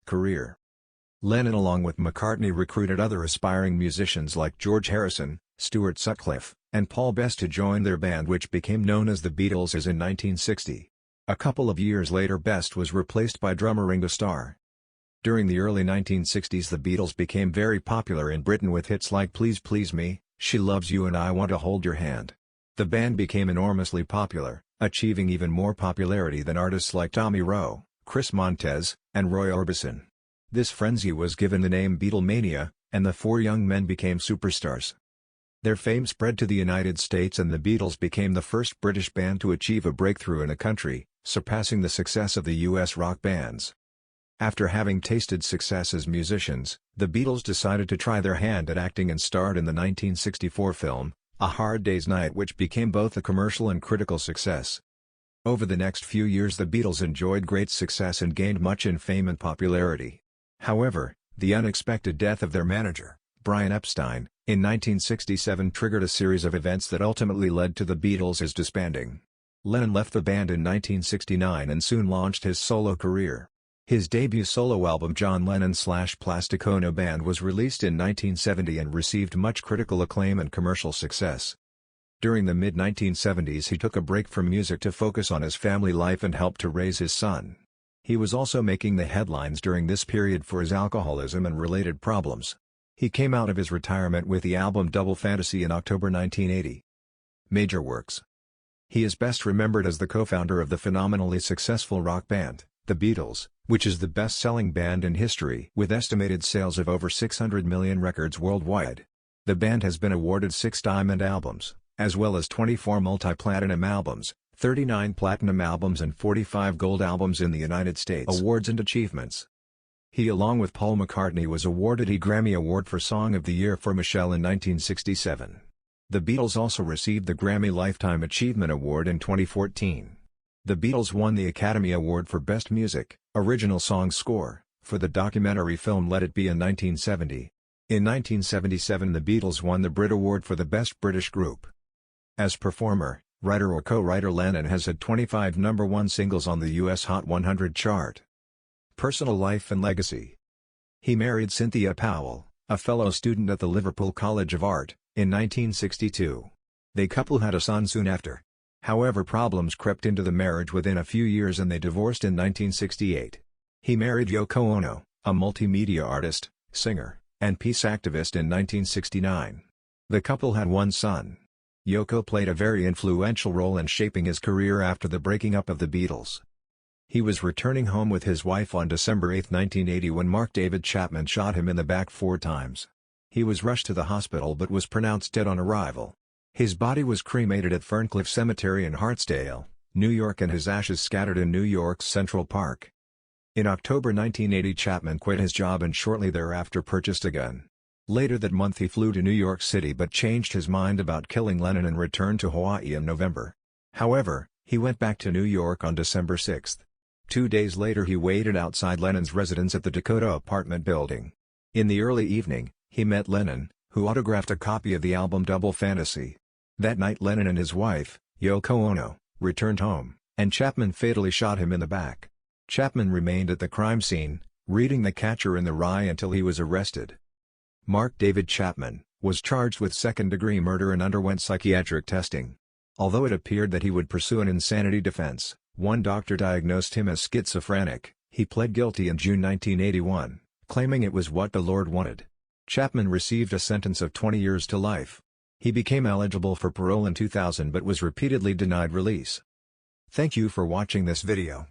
Career. Lennon along with McCartney recruited other aspiring musicians like George Harrison, Stuart Sutcliffe, and Paul Best to join their band, which became known as the Beatles in 1960. A couple of years later Best was replaced by drummer Ringo Starr. During the early 1960s the Beatles became very popular in Britain with hits like Please Please Me, She Loves You and I Want to Hold Your Hand. The band became enormously popular, achieving even more popularity than artists like Tommy Roe, Chris Montez, and Roy Orbison. This frenzy was given the name Beatlemania, and the four young men became superstars. Their fame spread to the United States and the Beatles became the first British band to achieve a breakthrough in the country, surpassing the success of the US rock bands. After having tasted success as musicians, the Beatles decided to try their hand at acting and starred in the 1964 film, A Hard Day's Night, which became both a commercial and critical success. Over the next few years the Beatles enjoyed great success and gained much in fame and popularity. However, the unexpected death of their manager, Brian Epstein, in 1967 triggered a series of events that ultimately led to the Beatles' disbanding. Lennon left the band in 1969 and soon launched his solo career. His debut solo album John Lennon/Plastic Ono Band was released in 1970 and received much critical acclaim and commercial success. During the mid-1970s he took a break from music to focus on his family life and help to raise his son. He was also making the headlines during this period for his alcoholism and related problems. He came out of his retirement with the album Double Fantasy in October 1980. Major works. He is best remembered as the co-founder of the phenomenally successful rock band, The Beatles, which is the best-selling band in history with estimated sales of over 600 million records worldwide. The band has been awarded 6 diamond albums, as well as 24 multi-platinum albums, 39 platinum albums and 45 gold albums in the United States. Awards and achievements. He along with Paul McCartney was awarded a Grammy Award for Song of the Year for Michelle in 1967. The Beatles also received the Grammy Lifetime Achievement Award in 2014. The Beatles won the Academy Award for Best Music, Original Song Score, for the documentary film Let It Be in 1970. In 1977 the Beatles won the Brit Award for the Best British Group. As performer, writer or co-writer Lennon has had 25 number 1 singles on the US Hot 100 chart. Personal life and legacy. He married Cynthia Powell, a fellow student at the Liverpool College of Art, in 1962. The couple had a son soon after. However, problems crept into the marriage within a few years and they divorced in 1968. He married Yoko Ono, a multimedia artist, singer, and peace activist in 1969. The couple had one son. Yoko played a very influential role in shaping his career after the breaking up of the Beatles. He was returning home with his wife on December 8, 1980 when Mark David Chapman shot him in the back 4 times. He was rushed to the hospital but was pronounced dead on arrival. His body was cremated at Ferncliff Cemetery in Hartsdale, New York, and his ashes scattered in New York's Central Park. In October 1980 Chapman quit his job and shortly thereafter purchased a gun. Later that month he flew to New York City but changed his mind about killing Lennon and returned to Hawaii in November. However, he went back to New York on December 6. 2 days later he waited outside Lennon's residence at the Dakota apartment building. In the early evening, he met Lennon, who autographed a copy of the album Double Fantasy. That night Lennon and his wife, Yoko Ono, returned home, and Chapman fatally shot him in the back. Chapman remained at the crime scene, reading The Catcher in the Rye until he was arrested. Mark David Chapman was charged with second-degree murder and underwent psychiatric testing. Although it appeared that he would pursue an insanity defense, one doctor diagnosed him as schizophrenic. He pled guilty in June 1981, claiming it was what the Lord wanted. Chapman received a sentence of 20 years to life. He became eligible for parole in 2000 but was repeatedly denied release. Thank you for watching this video.